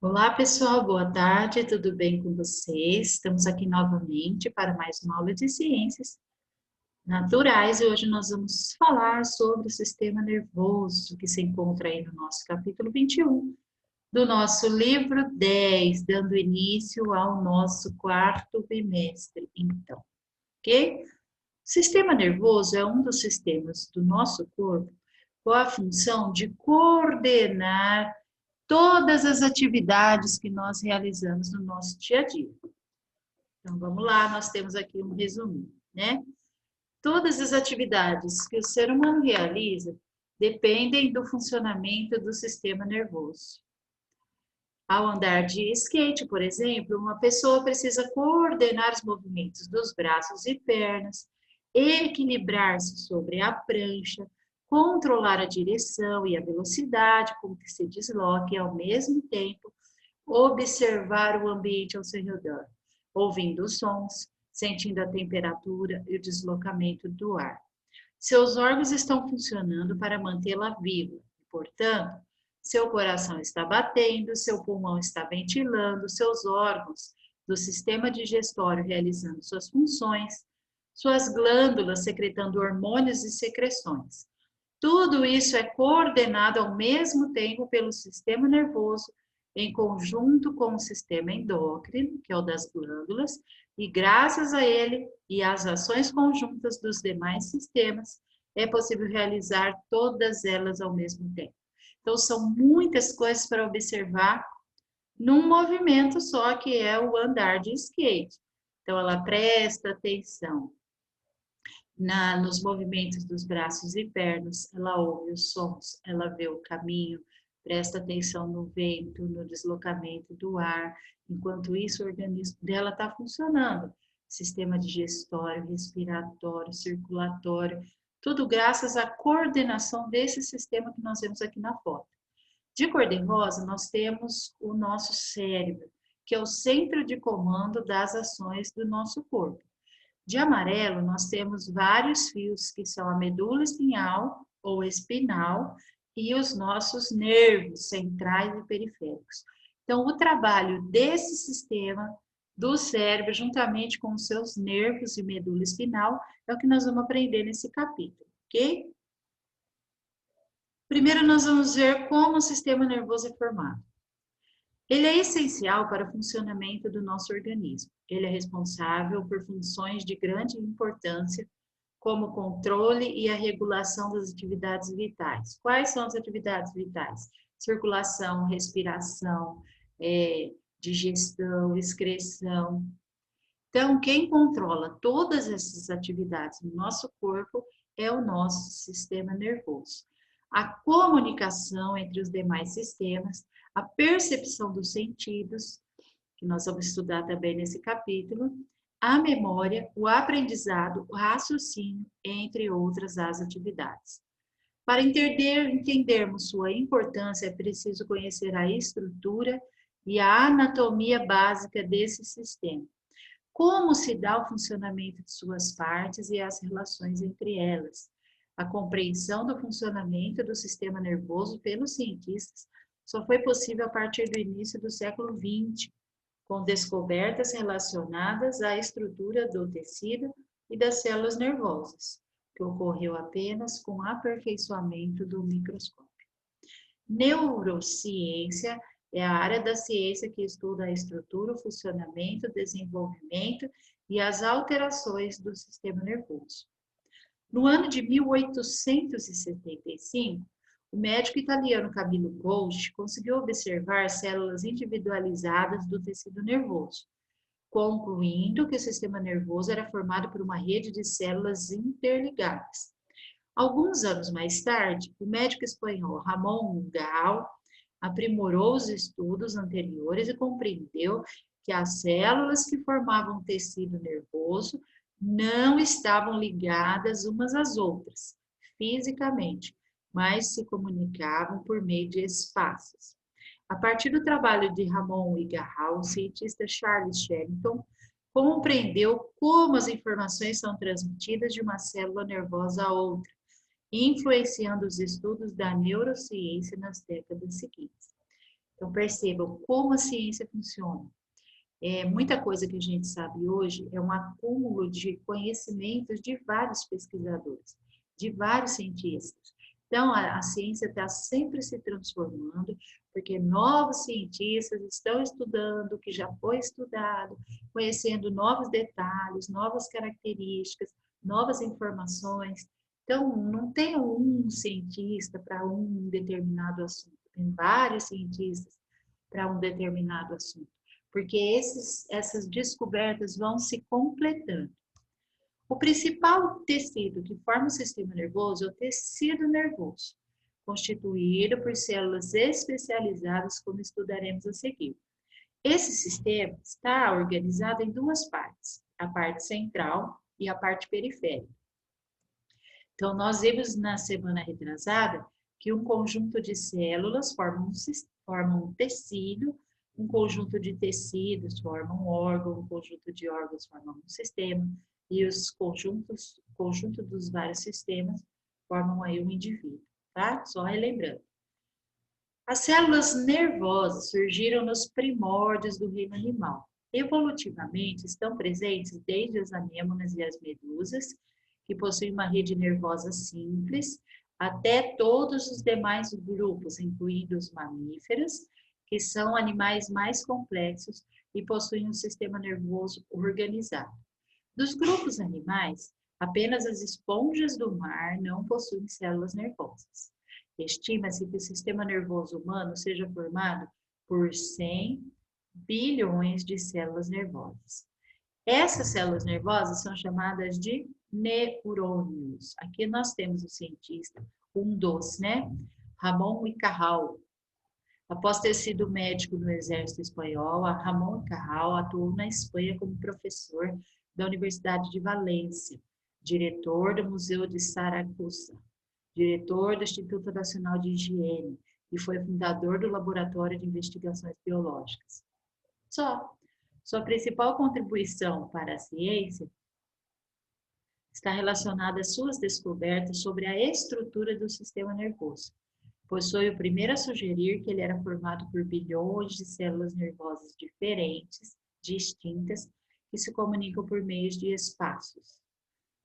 Olá, pessoal, boa tarde, tudo bem com vocês? Estamos aqui novamente para mais uma aula de ciências naturais e hoje nós vamos falar sobre o sistema nervoso que se encontra aí no nosso capítulo 21 do nosso livro 10, dando início ao nosso quarto bimestre, então, ok? O sistema nervoso é um dos sistemas do nosso corpo com a função de coordenar todas as atividades que nós realizamos no nosso dia a dia. Então, vamos lá, nós temos aqui um resuminho, né? Todas as atividades que o ser humano realiza dependem do funcionamento do sistema nervoso. Ao andar de skate, por exemplo, uma pessoa precisa coordenar os movimentos dos braços e pernas, equilibrar-se sobre a prancha, controlar a direção e a velocidade com que se desloca e, ao mesmo tempo, observar o ambiente ao seu redor, ouvindo os sons, sentindo a temperatura e o deslocamento do ar. Seus órgãos estão funcionando para mantê-la viva, portanto, seu coração está batendo, seu pulmão está ventilando, seus órgãos do sistema digestório realizando suas funções, suas glândulas secretando hormônios e secreções. Tudo isso é coordenado ao mesmo tempo pelo sistema nervoso, em conjunto com o sistema endócrino, que é o das glândulas, e graças a ele e às ações conjuntas dos demais sistemas, é possível realizar todas elas ao mesmo tempo. Então, são muitas coisas para observar num movimento só, que é o andar de skate. Então, ela presta atenção nos movimentos dos braços e pernas, ela ouve os sons, ela vê o caminho, presta atenção no vento, no deslocamento do ar. Enquanto isso, o organismo dela está funcionando. Sistema digestório, respiratório, circulatório, tudo graças à coordenação desse sistema que nós vemos aqui na foto. De cor-de-rosa, nós temos o nosso cérebro, que é o centro de comando das ações do nosso corpo. De amarelo, nós temos vários fios, que são a medula espinhal ou espinal e os nossos nervos centrais e periféricos. Então, o trabalho desse sistema do cérebro, juntamente com os seus nervos e medula espinal, é o que nós vamos aprender nesse capítulo, ok? Primeiro, nós vamos ver como o sistema nervoso é formado. Ele é essencial para o funcionamento do nosso organismo. Ele é responsável por funções de grande importância, como o controle e a regulação das atividades vitais. Quais são as atividades vitais? Circulação, respiração, digestão, excreção. Então, quem controla todas essas atividades no nosso corpo é o nosso sistema nervoso. A comunicação entre os demais sistemas, a percepção dos sentidos, que nós vamos estudar também nesse capítulo, a memória, o aprendizado, o raciocínio, entre outras as atividades. Para entendermos sua importância, é preciso conhecer a estrutura e a anatomia básica desse sistema. Como se dá o funcionamento de suas partes e as relações entre elas. A compreensão do funcionamento do sistema nervoso pelos cientistas só foi possível a partir do início do século XX, com descobertas relacionadas à estrutura do tecido e das células nervosas, que ocorreu apenas com o aperfeiçoamento do microscópio. Neurociência é a área da ciência que estuda a estrutura, o funcionamento, o desenvolvimento e as alterações do sistema nervoso. No ano de 1875, o médico italiano Camillo Golgi conseguiu observar células individualizadas do tecido nervoso, concluindo que o sistema nervoso era formado por uma rede de células interligadas. Alguns anos mais tarde, o médico espanhol Ramon Gall aprimorou os estudos anteriores e compreendeu que as células que formavam o tecido nervoso não estavam ligadas umas às outras, fisicamente, mas se comunicavam por meio de espaços. A partir do trabalho de Ramon e Gall, o cientista Charles Sherrington compreendeu como as informações são transmitidas de uma célula nervosa a outra, influenciando os estudos da neurociência nas décadas seguintes. Então, percebam como a ciência funciona. Muita coisa que a gente sabe hoje é um acúmulo de conhecimentos de vários pesquisadores, de vários cientistas. Então, a ciência está sempre se transformando, porque novos cientistas estão estudando o que já foi estudado, conhecendo novos detalhes, novas características, novas informações. Então, não tem um cientista para um determinado assunto, tem vários cientistas para um determinado assunto, porque essas descobertas vão se completando. O principal tecido que forma o sistema nervoso é o tecido nervoso, constituído por células especializadas, como estudaremos a seguir. Esse sistema está organizado em duas partes, a parte central e a parte periférica. Então, nós vimos na semana retrasada que um conjunto de células forma um tecido, um conjunto de tecidos forma um órgão, um conjunto de órgãos forma um sistema, e os conjunto dos vários sistemas formam aí um indivíduo, tá? Só relembrando. As células nervosas surgiram nos primórdios do reino animal. Evolutivamente, estão presentes desde as anêmonas e as medusas, que possuem uma rede nervosa simples, até todos os demais grupos, incluindo os mamíferos, que são animais mais complexos e possuem um sistema nervoso organizado. Dos grupos animais, apenas as esponjas do mar não possuem células nervosas. Estima-se que o sistema nervoso humano seja formado por 100 bilhões de células nervosas. Essas células nervosas são chamadas de neurônios. Aqui nós temos o cientista, um dos, né? Ramon y Cajal. Após ter sido médico no exército espanhol, Ramon y Cajal atuou na Espanha como professor da Universidade de Valência, diretor do Museu de Saragossa, diretor do Instituto Nacional de Higiene e foi fundador do Laboratório de Investigações Biológicas. Sua principal contribuição para a ciência está relacionada às suas descobertas sobre a estrutura do sistema nervoso, pois foi o primeiro a sugerir que ele era formado por bilhões de células nervosas diferentes, distintas, que se comunicam por meios de espaços.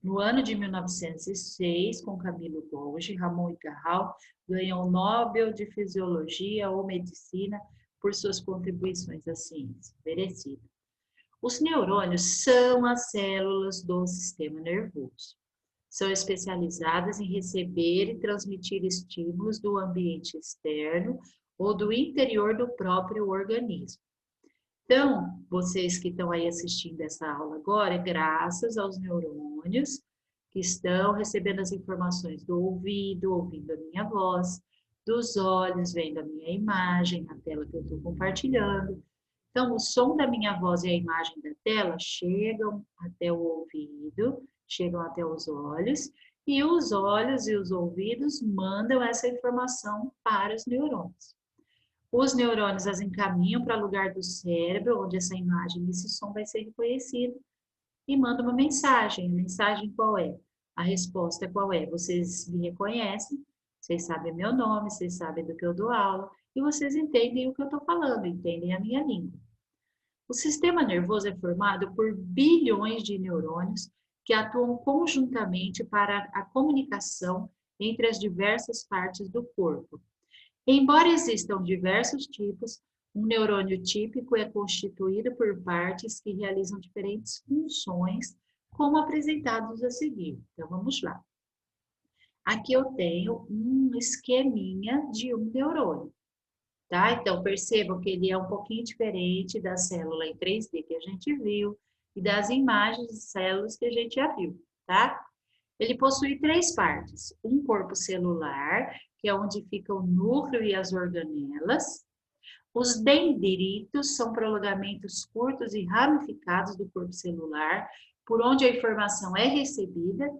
No ano de 1906, com Camilo Golgi, Ramon y Cajal ganhou o Nobel de Fisiologia ou Medicina por suas contribuições à ciência. Merecido. Os neurônios são as células do sistema nervoso. São especializadas em receber e transmitir estímulos do ambiente externo ou do interior do próprio organismo. Então, vocês que estão aí assistindo essa aula agora, graças aos neurônios que estão recebendo as informações do ouvido, ouvindo a minha voz, dos olhos, vendo a minha imagem na tela que eu estou compartilhando. Então, o som da minha voz e a imagem da tela chegam até o ouvido, chegam até os olhos e os ouvidos mandam essa informação para os neurônios. Os neurônios as encaminham para o lugar do cérebro, onde essa imagem, esse som vai ser reconhecido e manda uma mensagem. A mensagem qual é? A resposta qual é? Vocês me reconhecem, vocês sabem meu nome, vocês sabem do que eu dou aula e vocês entendem o que eu estou falando, entendem a minha língua. O sistema nervoso é formado por bilhões de neurônios que atuam conjuntamente para a comunicação entre as diversas partes do corpo. Embora existam diversos tipos, um neurônio típico é constituído por partes que realizam diferentes funções, como apresentados a seguir. Então, vamos lá. Aqui eu tenho um esqueminha de um neurônio, tá? Então, percebam que ele é um pouquinho diferente da célula em 3D que a gente viu e das imagens de células que a gente já viu, tá? Ele possui 3 partes, um corpo celular, que é onde fica o núcleo e as organelas. Os dendritos são prolongamentos curtos e ramificados do corpo celular, por onde a informação é recebida.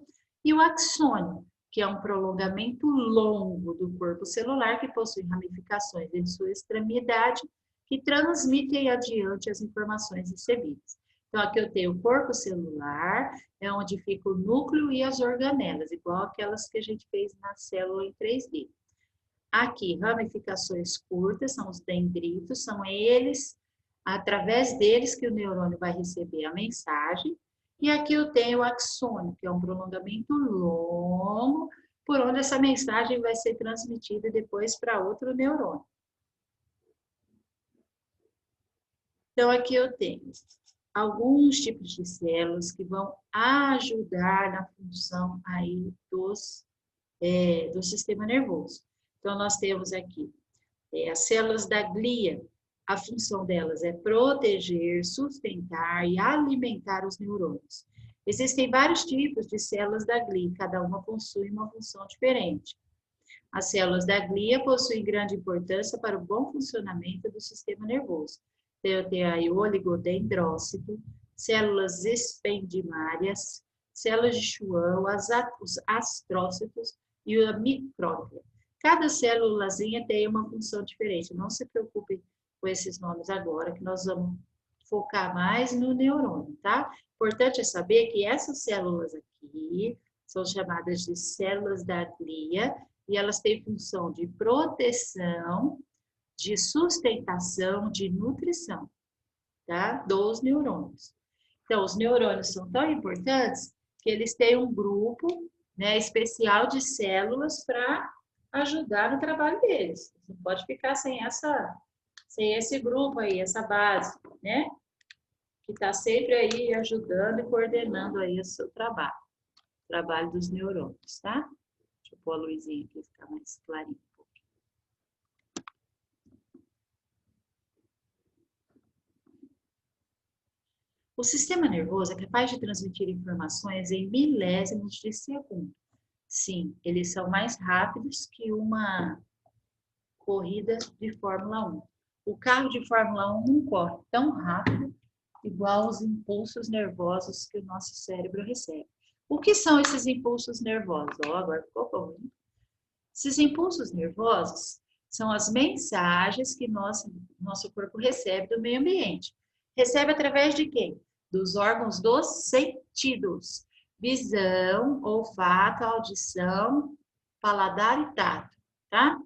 E o axônio, que é um prolongamento longo do corpo celular, que possui ramificações em sua extremidade, que transmitem adiante as informações recebidas. Então, aqui eu tenho o corpo celular, é onde fica o núcleo e as organelas, igual aquelas que a gente fez na célula em 3D. Aqui, ramificações curtas, são os dendritos, são eles, através deles que o neurônio vai receber a mensagem. E aqui eu tenho o axônio, que é um prolongamento longo, por onde essa mensagem vai ser transmitida depois para outro neurônio. Então, aqui eu tenho alguns tipos de células que vão ajudar na função aí do sistema nervoso. Então, nós temos aqui as células da glia. A função delas é proteger, sustentar e alimentar os neurônios. Existem vários tipos de células da glia, cada uma possui uma função diferente. As células da glia possuem grande importância para o bom funcionamento do sistema nervoso. Eu tenho aí o oligodendrócito, células expendimárias, células de Schwann, os astrócitos e a micróglia. Cada célulazinha tem uma função diferente. Não se preocupe com esses nomes agora, que nós vamos focar mais no neurônio, tá? Importante é saber que essas células aqui são chamadas de células da glia e elas têm função de proteção, de sustentação, de nutrição, tá? Dos neurônios. Então, os neurônios são tão importantes que eles têm um grupo, né, especial de células para ajudar no trabalho deles. Você não pode ficar sem esse grupo aí, essa base, né? Que está sempre aí ajudando e coordenando aí o seu trabalho dos neurônios, tá? Deixa eu pôr a luzinha aqui, ficar mais clarinho. O sistema nervoso é capaz de transmitir informações em milésimos de segundo. Sim, eles são mais rápidos que uma corrida de Fórmula 1. O carro de Fórmula 1 não corre tão rápido igual os impulsos nervosos que o nosso cérebro recebe. O que são esses impulsos nervosos? Agora ficou bom. Esses impulsos nervosos são as mensagens que nosso corpo recebe do meio ambiente. Recebe através de quem? Dos órgãos dos sentidos. Visão, olfato, audição, paladar e tato, tá?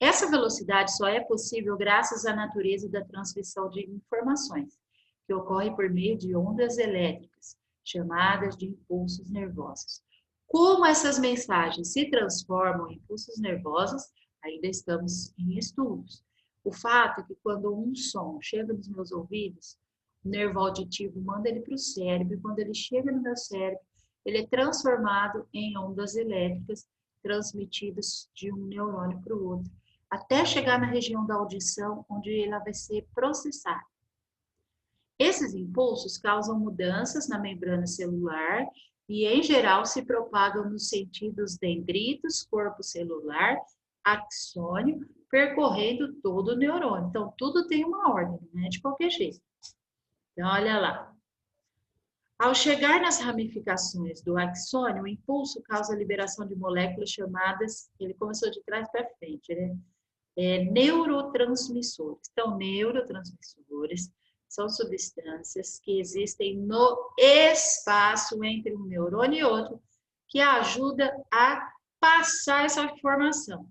Essa velocidade só é possível graças à natureza da transmissão de informações, que ocorre por meio de ondas elétricas, chamadas de impulsos nervosos. Como essas mensagens se transformam em impulsos nervosos, ainda estamos em estudos. O fato é que quando um som chega nos meus ouvidos, o nervo auditivo manda ele para o cérebro, e quando ele chega no meu cérebro, ele é transformado em ondas elétricas transmitidas de um neurônio para o outro, até chegar na região da audição, onde ela vai ser processada. Esses impulsos causam mudanças na membrana celular e, em geral, se propagam nos sentidos dendritos, corpo celular, axônio, percorrendo todo o neurônio. Então, tudo tem uma ordem, não é de qualquer jeito. Então, olha lá. Ao chegar nas ramificações do axônio, o impulso causa a liberação de moléculas chamadas, ele começou de trás para frente, né? Neurotransmissores. Então, neurotransmissores são substâncias que existem no espaço entre um neurônio e outro, que ajuda a passar essa informação.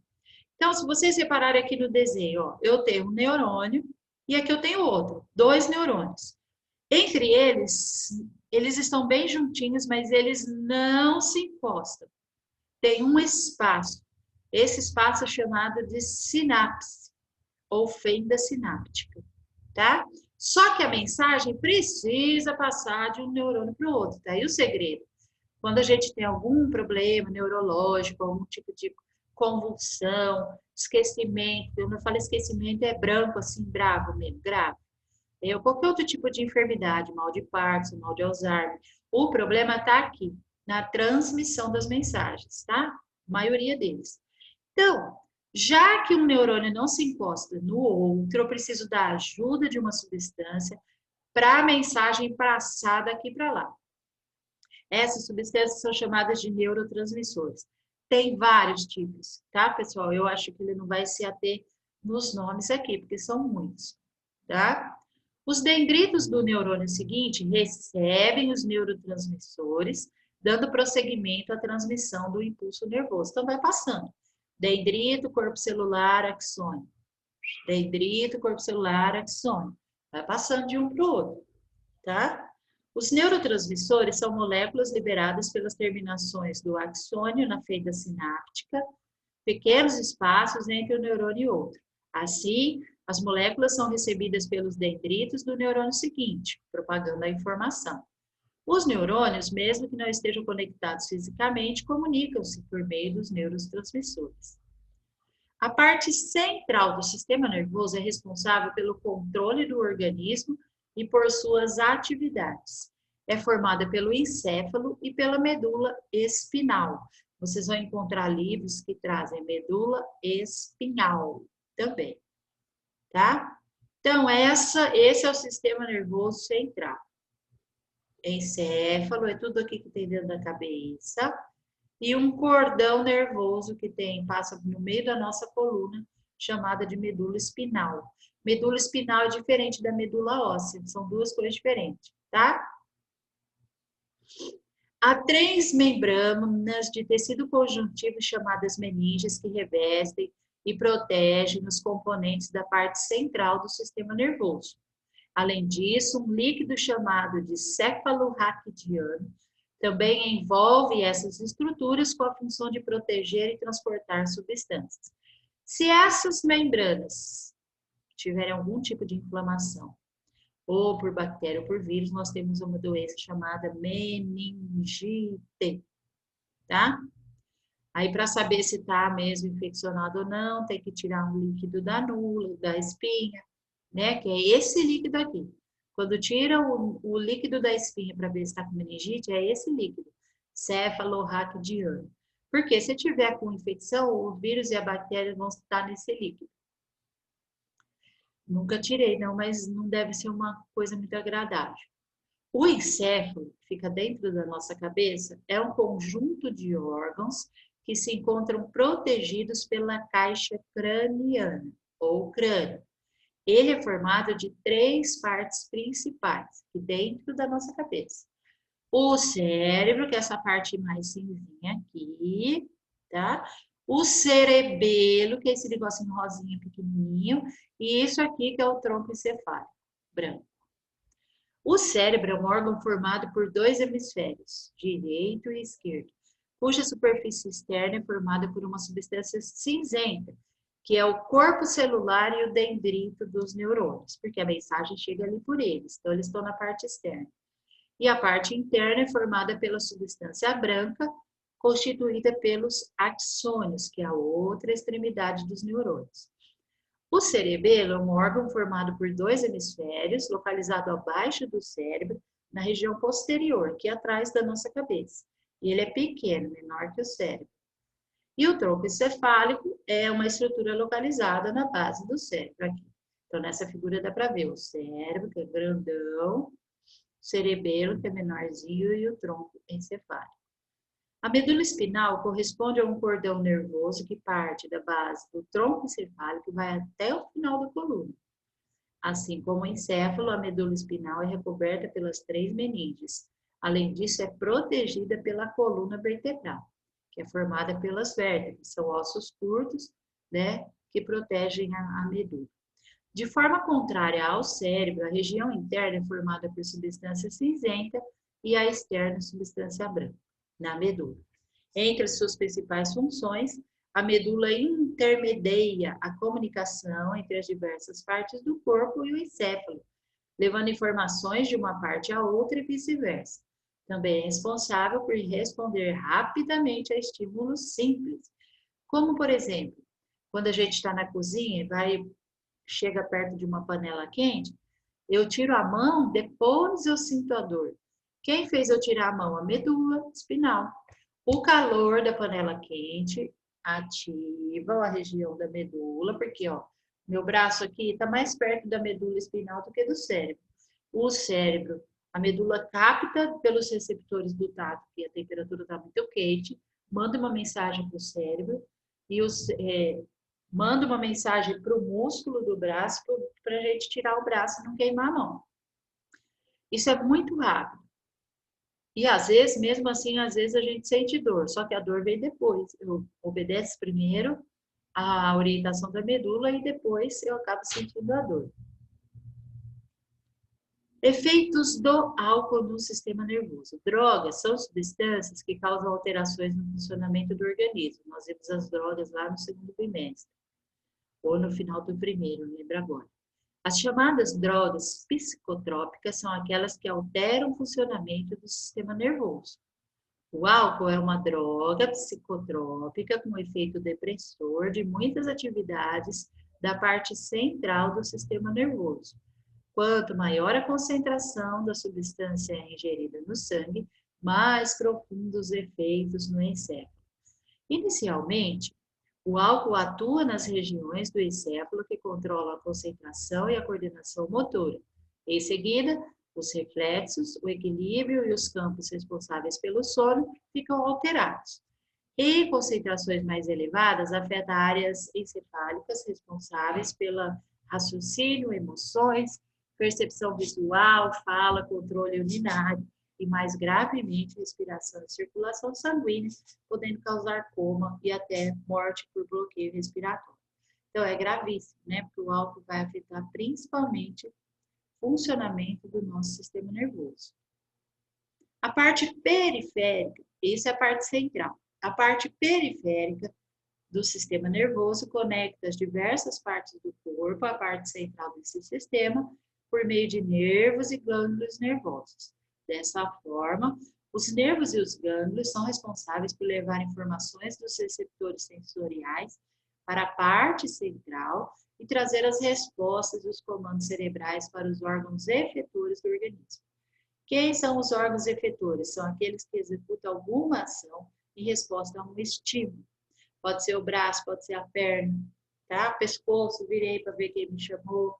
Então, se vocês repararem aqui no desenho, ó, eu tenho um neurônio e aqui eu tenho outro, 2 neurônios. Entre eles estão bem juntinhos, mas eles não se encostam. Tem um espaço. Esse espaço é chamado de sinapse, ou fenda sináptica, tá? Só que a mensagem precisa passar de um neurônio para o outro, tá? E o segredo? Quando a gente tem algum problema neurológico, algum tipo de convulsão, esquecimento, quando eu falo esquecimento é branco, assim, bravo mesmo, grave. Qualquer outro tipo de enfermidade, mal de Parkinson, mal de Alzheimer. O problema está aqui, na transmissão das mensagens, tá? A maioria deles. Então, já que um neurônio não se encosta no outro, eu preciso da ajuda de uma substância para a mensagem passar daqui para lá. Essas substâncias são chamadas de neurotransmissores. Tem vários tipos, tá, pessoal? Eu acho que ele não vai se ater nos nomes aqui, porque são muitos, tá? Os dendritos do neurônio seguinte recebem os neurotransmissores, dando prosseguimento à transmissão do impulso nervoso. Então, vai passando. Dendrito, corpo celular, axônio. Dendrito, corpo celular, axônio. Vai passando de um para o outro, tá? Os neurotransmissores são moléculas liberadas pelas terminações do axônio na fenda sináptica, pequenos espaços entre um neurônio e outro. Assim, as moléculas são recebidas pelos dendritos do neurônio seguinte, propagando a informação. Os neurônios, mesmo que não estejam conectados fisicamente, comunicam-se por meio dos neurotransmissores. A parte central do sistema nervoso é responsável pelo controle do organismo e por suas atividades. É formada pelo encéfalo e pela medula espinhal. Vocês vão encontrar livros que trazem medula espinhal também, tá? Então, esse é o sistema nervoso central. Encéfalo é tudo aqui que tem dentro da cabeça. E um cordão nervoso que passa no meio da nossa coluna, chamada de medula espinal. Medula espinal é diferente da medula óssea, são duas coisas diferentes, tá? Há 3 membranas de tecido conjuntivo chamadas meninges que revestem e protegem os componentes da parte central do sistema nervoso. Além disso, um líquido chamado de céfalo raquidiano também envolve essas estruturas com a função de proteger e transportar substâncias. Se essas membranas tiverem algum tipo de inflamação, ou por bactéria ou por vírus, nós temos uma doença chamada meningite, tá? Aí, para saber se está mesmo infeccionado ou não, tem que tirar um líquido da nula, da espinha, né? Que é esse líquido aqui. Quando tira o líquido da espinha para ver se está com meningite, é esse líquido, cefalorraquidiano. Porque se tiver com infecção, o vírus e a bactéria vão estar nesse líquido. Nunca tirei, não, mas não deve ser uma coisa muito agradável. O encéfalo, que fica dentro da nossa cabeça, é um conjunto de órgãos que se encontram protegidos pela caixa craniana, ou crânio. Ele é formado de 3 partes principais, dentro da nossa cabeça. O cérebro, que é essa parte mais cinzinha aqui, tá? O cerebelo, que é esse negocinho rosinha pequenininho, e isso aqui que é o tronco encefálico, branco. O cérebro é um órgão formado por 2 hemisférios, direito e esquerdo, cuja superfície externa é formada por uma substância cinzenta, que é o corpo celular e o dendrito dos neurônios, porque a mensagem chega ali por eles, então eles estão na parte externa. E a parte interna é formada pela substância branca, constituída pelos axônios, que é a outra extremidade dos neurônios. O cerebelo é um órgão formado por 2 hemisférios, localizado abaixo do cérebro, na região posterior, que é atrás da nossa cabeça. E ele é pequeno, menor que o cérebro. E o tronco encefálico é uma estrutura localizada na base do cérebro aqui. Então, nessa figura dá para ver o cérebro, que é grandão, o cerebelo, que é menorzinho, e o tronco encefálico. A medula espinal corresponde a um cordão nervoso que parte da base do tronco encefálico e vai até o final da coluna. Assim como o encéfalo, a medula espinal é recoberta pelas 3 meninges. Além disso, é protegida pela coluna vertebral, que é formada pelas vértebras, são ossos curtos, né, que protegem a medula. De forma contrária ao cérebro, a região interna é formada por substância cinzenta e a externa substância branca, na medula. Entre as suas principais funções, a medula intermedia a comunicação entre as diversas partes do corpo e o encéfalo, levando informações de uma parte à outra e vice-versa. Também é responsável por responder rapidamente a estímulos simples, como, por exemplo, quando a gente está na cozinha e chega perto de uma panela quente, eu tiro a mão, depois eu sinto a dor. Quem fez eu tirar a mão? A medula espinal. O calor da panela quente ativa a região da medula, porque ó, meu braço aqui está mais perto da medula espinal do que do cérebro. O cérebro, a medula capta pelos receptores do tato, que a temperatura está muito quente, manda uma mensagem para o cérebro e manda uma mensagem para o músculo do braço para a gente tirar o braço e não queimar a mão. Isso é muito rápido. E às vezes, mesmo assim, às vezes a gente sente dor, só que a dor vem depois. Eu obedeço primeiro a orientação da medula e depois eu acabo sentindo a dor. Efeitos do álcool no sistema nervoso. Drogas são substâncias que causam alterações no funcionamento do organismo. Nós vimos as drogas lá no segundo bimestre, ou no final do primeiro, lembra agora. As chamadas drogas psicotrópicas são aquelas que alteram o funcionamento do sistema nervoso. O álcool é uma droga psicotrópica com efeito depressor de muitas atividades da parte central do sistema nervoso. Quanto maior a concentração da substância ingerida no sangue, mais profundos os efeitos no encéfalo. Inicialmente, o álcool atua nas regiões do encéfalo que controlam a concentração e a coordenação motora. Em seguida, os reflexos, o equilíbrio e os campos responsáveis pelo sono ficam alterados. Em concentrações mais elevadas, afeta áreas encefálicas responsáveis pelo raciocínio, emoções, percepção visual, fala, controle urinário e, mais gravemente, respiração e circulação sanguínea, podendo causar coma e até morte por bloqueio respiratório. Então, é gravíssimo, né? Porque o álcool vai afetar principalmente o funcionamento do nosso sistema nervoso. A parte periférica, essa é a parte central. A parte periférica do sistema nervoso conecta as diversas partes do corpo à parte central desse sistema por meio de nervos e glândulos nervosos. Dessa forma, os nervos e os glândulos são responsáveis por levar informações dos receptores sensoriais para a parte central e trazer as respostas e os comandos cerebrais para os órgãos efetores do organismo. Quem são os órgãos efetores? São aqueles que executam alguma ação em resposta a um estímulo. Pode ser o braço, pode ser a perna, tá? Pescoço, virei para ver quem me chamou.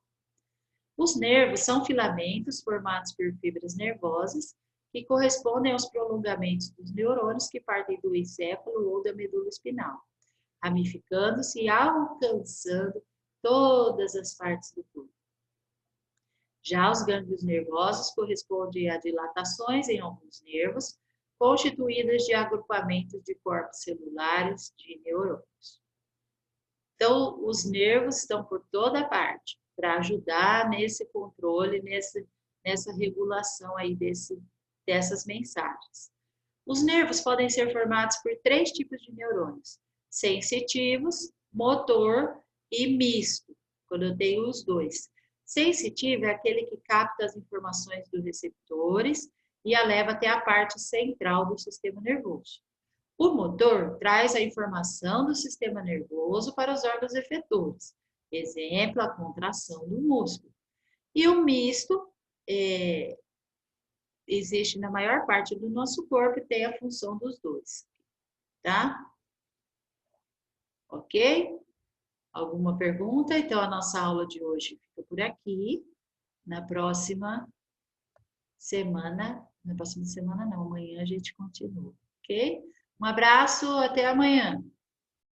Os nervos são filamentos formados por fibras nervosas que correspondem aos prolongamentos dos neurônios que partem do encéfalo ou da medula espinal, ramificando-se e alcançando todas as partes do corpo. Já os gânglios nervosos correspondem a dilatações em alguns nervos, constituídas de agrupamentos de corpos celulares de neurônios. Então, os nervos estão por toda parte para ajudar nesse controle, nessa regulação aí dessas mensagens. Os nervos podem ser formados por 3 tipos de neurônios: sensitivos, motor e misto, quando eu tenho os dois. Sensitivo é aquele que capta as informações dos receptores e a leva até a parte central do sistema nervoso. O motor traz a informação do sistema nervoso para os órgãos efetores. Exemplo, a contração do músculo. E o misto existe na maior parte do nosso corpo e tem a função dos dois. Tá? Ok? Alguma pergunta? Então, a nossa aula de hoje fica por aqui. Na próxima semana não, amanhã a gente continua, ok? Um abraço, até amanhã.